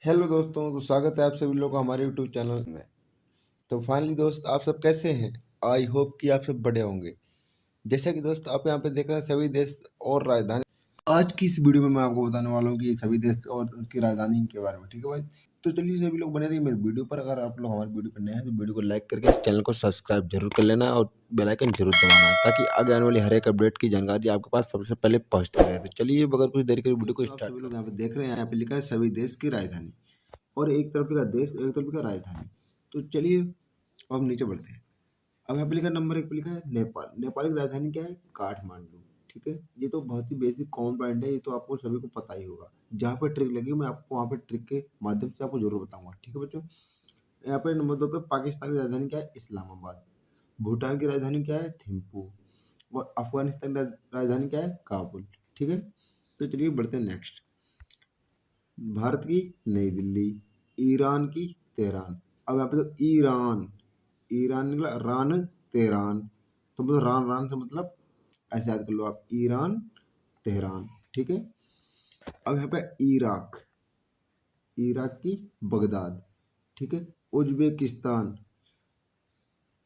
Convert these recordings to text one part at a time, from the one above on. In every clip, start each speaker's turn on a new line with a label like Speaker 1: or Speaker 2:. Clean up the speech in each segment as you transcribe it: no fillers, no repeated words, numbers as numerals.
Speaker 1: Hello दोस्तों, तो स्वागत है आप सभी लोगों का हमारे यूट्यूब चैनल में। तो फाइनली दोस्त, आप सब कैसे हैं? आई होप कि आप सब बड़े होंगे। जैसा कि दोस्त आप यहाँ पे देख रहे हैं सभी देश और राजधानी। आज की इस वीडियो में मैं आपको बताने वाला हूँ कि सभी देश और उनकी राजधानी के बारे में। ठीक है भाई, तो चलिए सभी लोग बने रहिए मेरे वीडियो पर। अगर आप लोग हमारे वीडियो पर नए हैं तो वीडियो को लाइक करके चैनल को सब्सक्राइब जरूर कर लेना और बेल आइकन जरूर दबाना, ताकि आगे आने वाली हर एक अपडेट की जानकारी आपके पास सबसे पहले पहुंचती रहे। तो चलिए बगैर कुछ देर के वीडियो को स्टार्ट। सभी लोग यहाँ पे देख रहे हैं, यहाँ पे लिखा है सभी देश की राजधानी, और एक तरफ लिखा देश, एक तरफ लिखा राजधानी। तो चलिए अब नीचे बढ़ते हैं। अब यहाँ पे लिखा नंबर 1 पे लिखा है नेपाल। नेपाल की राजधानी क्या है? काठमांडू। ठीक है, ये तो बहुत ही बेसिक कॉमन पॉइंट है, ये तो आपको सभी को पता ही होगा। जहाँ पे ट्रिक लगी मैं आपको वहाँ पे ट्रिक के माध्यम से आपको जरूर बताऊंगा। ठीक है बच्चों, यहाँ पे नंबर 2 पे पाकिस्तान की राजधानी क्या है? इस्लामाबाद। भूटान की राजधानी क्या है? थिम्पू। और अफगानिस्तान की राजधानी क्या है? काबुल। ठीक है, तो चलिए बढ़ते हैं नेक्स्ट। भारत की नई दिल्ली। ईरान की तेहरान। अब यहाँ पे तो ईरान, ईरान निकला, रान तेहरान। तो मतलब रान रान से मतलब ऐसे याद कर लो आप, ईरान तेहरान। ठीक है, अब यहाँ पे इराक, इराक की बगदाद। ठीक है, उज्बेकिस्तान,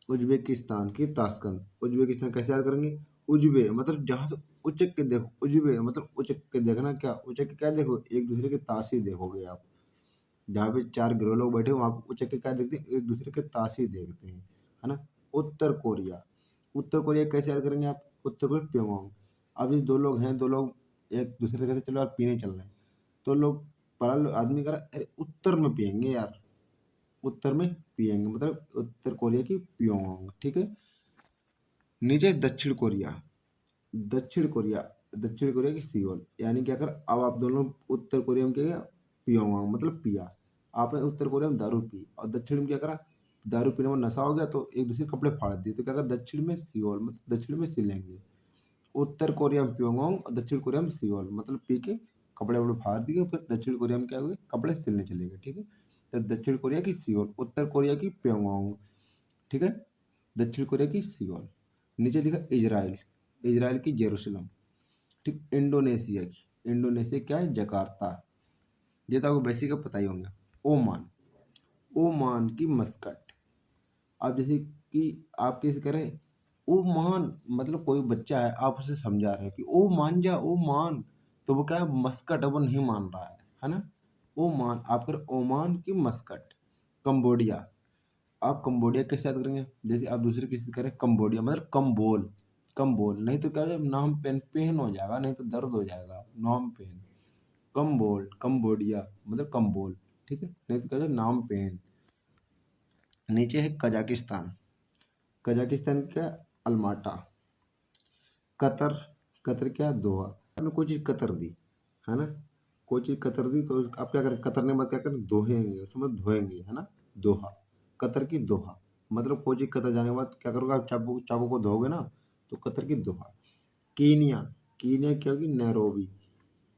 Speaker 1: उज्बेकिस्तान की ताशकंद। उज्बेकिस्तान कैसे याद करेंगे? उज्बे मतलब जहाँ से उचक के देखो, उज्बे मतलब उचक के देखना। क्या उचक के क्या देखो? एक दूसरे के ताशी देखोगे आप। जहाँ पे 4 गिरोह लोग बैठे हो वहाँ पे उचक के क्या देखते हैं? एक दूसरे के ताशी देखते हैं, है ना। उत्तर कोरिया, उत्तर कोरिया कैसे याद करेंगे आप? उत्तर कोरिया प्योंगयांग। अब ये दो लोग हैं, दो लोग एक दूसरे के साथ चलो यार पीने चल रहे हैं, तो लोग आदमी कह रहा है अरे उत्तर में पियेंगे यार, उत्तर में पियेंगे, मतलब उत्तर कोरिया की प्योंगयांग। ठीक है, नीचे दक्षिण कोरिया। दक्षिण कोरिया, दक्षिण कोरिया की सियोल। यानी क्या कर, अब आप दोनों उत्तर कोरिया में क्या किया? पियोंगयांग मतलब पिया। आपने उत्तर कोरिया में दारू पी और दक्षिण में क्या करा? दारू पीने में नशा हो गया तो एक दूसरे कपड़े फाड़ दिए, तो क्या कर दक्षिण में सियोल मतलब दक्षिण में सिलेंगे। उत्तर कोरिया में प्योंगयांग और दक्षिण कोरिया में सियोल, मतलब पी के कपड़े वपड़े फाड़ दिए, फिर दक्षिण कोरिया में क्या हुए? कपड़े सिलने चले गए। ठीक है, तो दक्षिण कोरिया की सियोल, उत्तर कोरिया की प्योंगयांग। ठीक है, दक्षिण कोरिया की सियोल। नीचे लिखा इजराइल, इजराइल की जेरूसलम। ठीक, इंडोनेशिया की, इंडोनेशिया क्या है? जकार्ता। ये तो आपको बेसिक का पता ही होंगे। ओमान, ओमान की मस्कट। आप जैसे कि आप कैसे करें? ओमान मतलब कोई बच्चा है, आप उसे समझा रहे हैं कि ओ मान जा, ओ मान, तो वो क्या है? मस्कट है, वो नहीं मान रहा है ना। ओमान, आप कर ओमान की मस्कट। कंबोडिया, आप कंबोडिया कैसे याद करेंगे? जैसे आप दूसरे किसी से करें कंबोडिया मतलब कम बोल, कम बोल, नहीं तो क्या हो जाएगा? नाम पेन पेन हो जाएगा, नहीं तो दर्द हो जाएगा, नाम पेन। कम बोल, कंबोडिया मतलब कम बोल। ठीक है, नहीं तो क्या हो जाएगा? नाम पेन। नीचे है कजाकिस्तान, कजाकिस्तान क्या? अलमाटा। कतर, कतर क्या? दोहा। आपने कोई चीज़ कतर दी, है ना, कोई चीज़ कतर दी तो आप क्या करें? कतरने के बाद क्या करें? दोहेंगे, उसमें धोएंगे, है ना। दोहा, कतर की दोहा मतलब कोई चीज़ कतर जाने के बाद क्या करोगे आप? चाकू, चाकू को धोगे ना, तो कतर की दोहा। कीनिया, कीनिया क्या होगी? नैरोबी।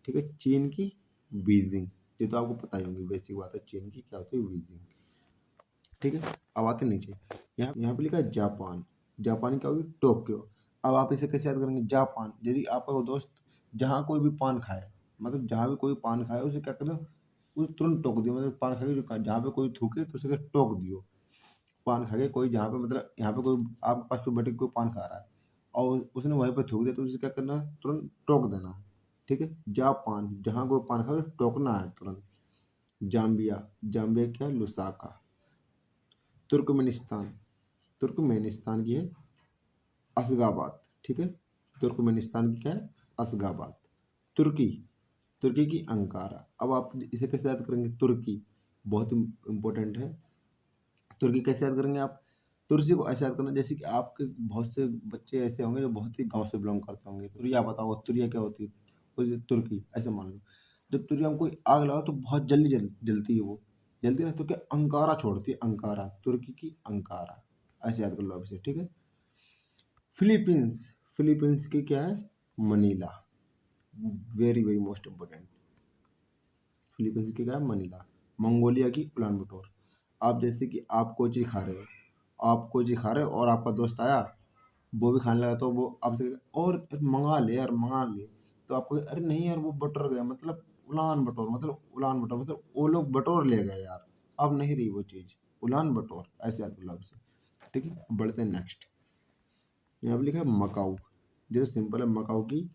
Speaker 1: ठीक है, चीन की बीजिंग। ये तो आपको पता ही होगी, बेसिक बात है, चीन की क्या होती है? बीजिंग। ठीक है, अब आते हैं नीचे। यहाँ पे लिखा है जापान, जापान क्या होगी? टोक्यो। अब आप इसे कैसे याद करेंगे? जापान, यदि आपका वो दोस्त जहाँ कोई भी पान खाए, मतलब जहाँ भी कोई पान खाए उसे क्या करो? उसे तुरंत टोक दियो, मतलब पान खा के जहाँ पे कोई थूके तो उसे टोक दियो। पान खा के कोई जहाँ पे, मतलब यहाँ पे कोई आपके पास से बैठ के कोई पान खा रहा है और उसने वहीं पे थूक दिया, तो उसे क्या करना है? तुरंत टोक देना है। ठीक है, जापान, जहाँ कोई पान खाए उसे टोकना है तुरंत। जाम्बिया, जाम्बिया क्या है? लुसाका। तुर्कमेनिस्तान, तुर्कमेनिस्तान की है अशगाबाद। ठीक है, तुर्कमेनिस्तान की क्या है? अशगाबाद। तुर्की, तुर्की की अंकारा। अब आप इसे कैसे याद करेंगे? तुर्की बहुत इंपॉर्टेंट है। तुर्की कैसे याद करेंगे आप? तुर्की को ऐसे याद करना जैसे कि आपके बहुत से बच्चे ऐसे होंगे जो बहुत ही गांव से बिलोंग करते होंगे। तुरिया बताओ, तुरिया क्या होती है? तुर्की ऐसे मान लो। जब तुरिया में कोई आग लगाओ तो बहुत जल्दी जलती है वो, जलती है ना, तो क्या? अंकारा छोड़ती है, अंकारा, तुर्की की अंकारा। ऐसे याद कर लो आप इसे। ठीक है, फिलीपींस, फिलीपींस की क्या है? Manila. Very very most important. Philippines की क्या है? मनीला। मंगोलिया की उलान बटोर। आप जैसे कि आप कोई चीज़ खा रहे हो, आप कोई चीज़ खा रहे हो और आपका दोस्त आया, वो भी खाने लगा, तो वो आपसे और मंगा ले यार, मंगा ले, तो आपको अरे नहीं यार वो बटर गया, मतलब उलान बटोर मतलब उलान बटोर मतलब वो लोग बटोर ले गए यार, अब नहीं रही वो चीज़, उलान बटोर ऐसे याद कर लो आपसे। ठीक है, बढ़ते हैं नेक्स्ट। यहाँ पे लिखा है मकाऊ, जो सिंपल है, मकाऊ की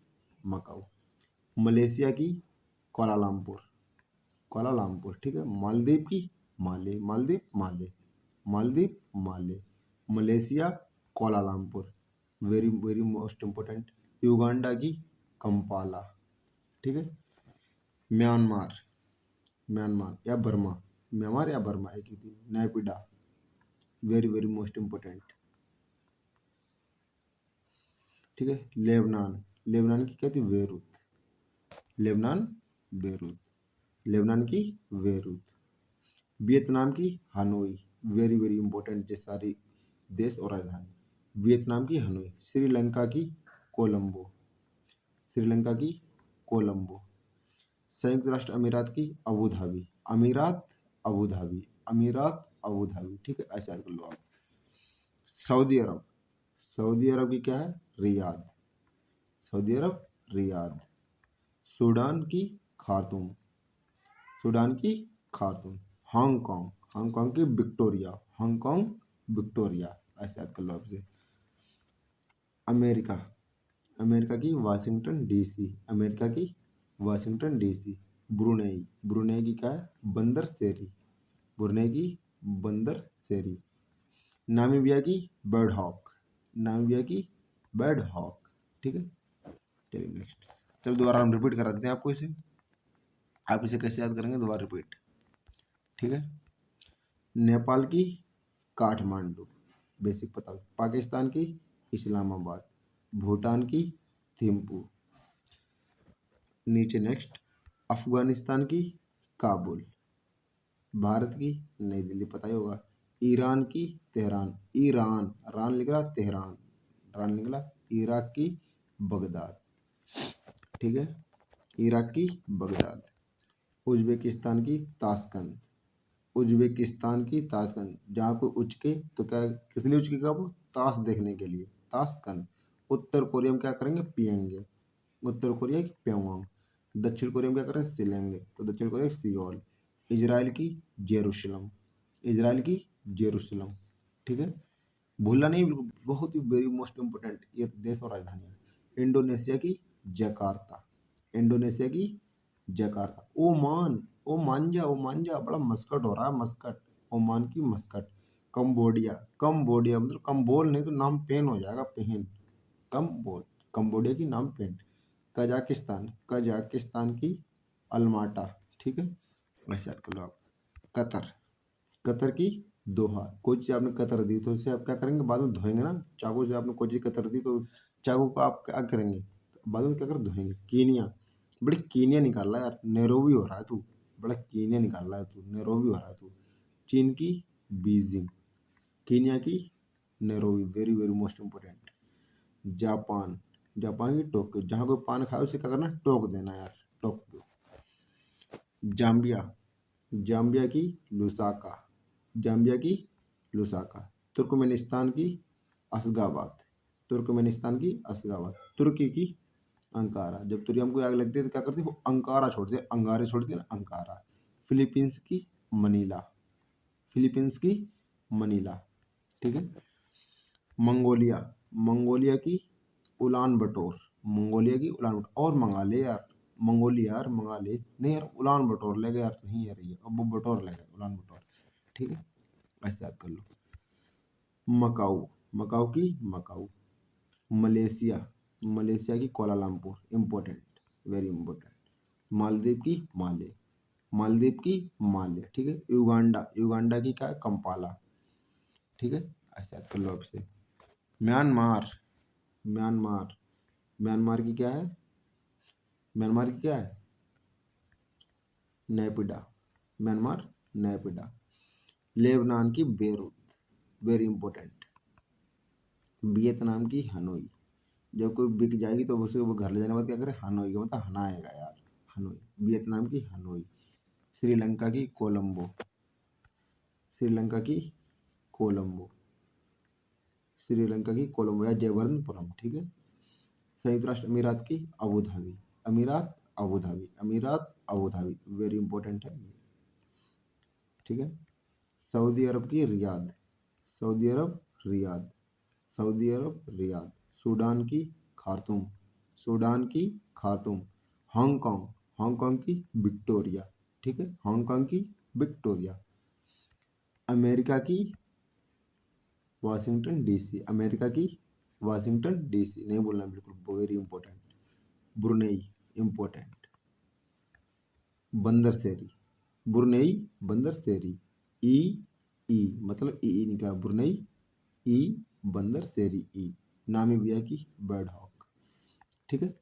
Speaker 1: मकाऊ। मलेशिया की कोलालमपुर, कोलालमपुर। ठीक है, मालदीव की Male, Maldives Male, Maldives Male. Malaysia Kuala Lumpur, very very most important. Uganda की कंपाला। ठीक है, म्यांमार, म्यांमार या बर्मा, म्यांमार या बर्मा एक ही थी, Naypyidaw, very very most important. ठीक है, लेबनान, लेबनान की क्या थी, बेरूत, लेबनान बेरूत, लेबनान की बेरूत। वियतनाम की हनोई, वेरी वेरी इंपॉर्टेंट ये सारी देश और राजधानी। वियतनाम की हनोई। श्रीलंका की कोलंबो, श्रीलंका की कोलंबो। संयुक्त राष्ट्र अमीरात की अबू धाबी, अमीरात अबू धाबी, अमीरात अबू धाबी। ठीक है, ऐसा कर लो आप। सऊदी अरब, सऊदी अरब की क्या है, रियाद, सऊदी अरब रियाद। सूडान की खार्तूम, सूडान की खार्तूम। हांगकांग, हांगकांग की विक्टोरिया, हांगकांग विक्टोरिया, ऐसे याद कर लो आपसे। अमेरिका, अमेरिका की वाशिंगटन डीसी, अमेरिका की वाशिंगटन डीसी। ब्रुनेई, ब्रुनेई की क्या है, बंदर सेरी, ब्रुनेई की बंदर सेरी। नामीबिया की बर्ड हॉक, नामीबिया की बर्ड हॉक। ठीक है, चलिए नेक्स्ट। चलो दोबारा हम रिपीट करा देते हैं आपको इसे, आप इसे कैसे याद करेंगे दोबारा रिपीट। ठीक है, नेपाल की काठमांडू, बेसिक पता हो। पाकिस्तान की इस्लामाबाद, भूटान की थिम्पू। नीचे नेक्स्ट, अफगानिस्तान की काबुल, भारत की नई दिल्ली, पता ही होगा। ईरान की तेहरान, ईरान, रान लिख रहा तेहरान, रान निकला। इराक की बगदाद। ठीक है, इराक की बगदाद। उज्बेकिस्तान की ताशकंद, उज्बेकिस्तान की ताशकंद। जहाँ कोई उचके तो क्या, किस लिए उचकेगा वो, ताश देखने के लिए, ताशकंद। उत्तर कोरिया में क्या करेंगे, पियेंगे, उत्तर कोरिया की प्योंगयांग। दक्षिण कोरिया में क्या करेंगे, सिलेंगे, तो दक्षिण कोरिया की सियोल। इजराइल की जेरूशलम, इजराइल की जेरूशलम। ठीक है, भूलना नहीं बिल्कुल, बहुत ही वेरी मोस्ट इम्पोर्टेंट ये देश और राजधानी है। इंडोनेशिया की जकार्ता, इंडोनेशिया की जकार्ता। ओमान, ओमांजा, ओमांजा बड़ा मस्कट हो रहा है, मस्कट, ओमान की मस्कट। कंबोडिया, कंबोडिया मतलब कम बोल नहीं तो नाम पेन हो जाएगा, पेन, कम बोल, कंबोडिया की नाम पेन। कजाकिस्तान, कजाकिस्तान की अल्माटा। ठीक है, वैसे याद कर लो आप। कतर, कतर की दोहा। कोई चीज़ आपने कतर दी तो उसे आप क्या करेंगे, बाद में धोएंगे ना, चाकू से आपने कोई चीज़ कतर दी तो चाकू को आप क्या करेंगे, बाद में क्या कर धोएंगे। कीनिया, बड़े कीनिया निकाल रहा है यार, नैरोबी हो रहा है तू, बड़ा कीनिया निकाल रहा है तू, नैरोबी हो रहा है तू। चीन की बीजिंग, कीनिया की Nairobi, very very most important. Japan, Japan की टोक्यो। जहाँ कोई पान खाए उसे क्या करना, टोक देना यार, टोक्यो। जाम्बिया, जाम्बिया की लुसाका, जाम्बिया की लुसाका। तुर्कमेनिस्तान की अशगाबाद, तुर्कमेनिस्तान की अशगाबाद। तुर्की की अंकारा। जब तुर्की को आग लगती है तो क्या करती है वो, अंकारा छोड़ती है, अंगारे छोड़ती है ना, अंकारा। फिलीपींस की मनीला, फिलीपींस की मनीला। ठीक है, मंगोलिया, मंगोलिया की उलान बटोर, मंगोलिया की उलान बटोर। और मंगा ले यार, मंगोलिया यार मंगा ले, नहीं यार उलान बटोर ले गए यार, नहीं यार ये अब वो बटोर ले गए, उलान बटोर। ठीक है, ऐसे याद कर लो। मकाऊ, मकाऊ की मकाऊ। मलेशिया, मलेशिया की Kuala Lumpur, important, very important. Maldives की माले, मालदीव की माले। ठीक है, युगांडा, युगांडा की क्या है, कंपाला। ठीक है, ऐसे याद कर लो आपसे। म्यांमार, म्यांमार, म्यांमार की क्या है, म्यांमार की क्या है, नैपिडा, म्यांमार नैपिडा। लेबनान की बेरूत, वेरी इंपॉर्टेंट। वियतनाम की हनोई। जब कोई बिक जाएगी तो उसे वो घर ले जाने के बाद क्या करे, हनोई का मतलब हनाएगा यार, हनोई। वियतनाम की हनोई। श्रीलंका की कोलंबो, श्रीलंका की कोलंबो, श्रीलंका की कोलंबो या जयवर्धनपुरम। ठीक है, संयुक्त राष्ट्र अमीरात की अबू धाबी, अमीरात अबू धाबी, अमीरात अबू धाबी, वेरी इंपॉर्टेंट है ये, ठीक है। सऊदी अरब की रियाद, सऊदी अरब रियाद, सऊदी अरब रियाद। सूडान की खार्तूम, सूडान की खार्तूम। हांगकांग, हांगकांग की विक्टोरिया, ठीक है, हांगकांग की विक्टोरिया। अमेरिका की वाशिंगटन डीसी, अमेरिका की वाशिंगटन डीसी, नहीं बोलना बिल्कुल, वेरी इंपॉर्टेंट। Brunei, important. बंदर शेरी, ब्रुनेई बंदर शेरी। ई, ई मतलब ई निकला, ब्रुनेई ई बंदर शेरी ई। नामीबिया की बर्ड हॉक, ठीक है।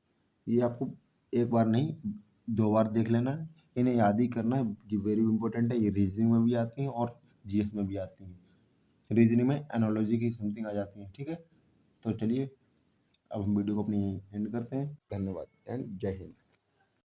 Speaker 1: ये आपको एक बार नहीं 2 बार देख लेना है, इन्हें याद ही करना है, ये वेरी इंपॉर्टेंट है। ये रीजनिंग में भी आती हैं और जीएस में भी आती हैं। रीजनिंग में एनालॉजी की समथिंग आ जाती है, ठीक है। तो चलिए अब हम वीडियो को अपनी एंड करते हैं। धन्यवाद एंड जय हिंद।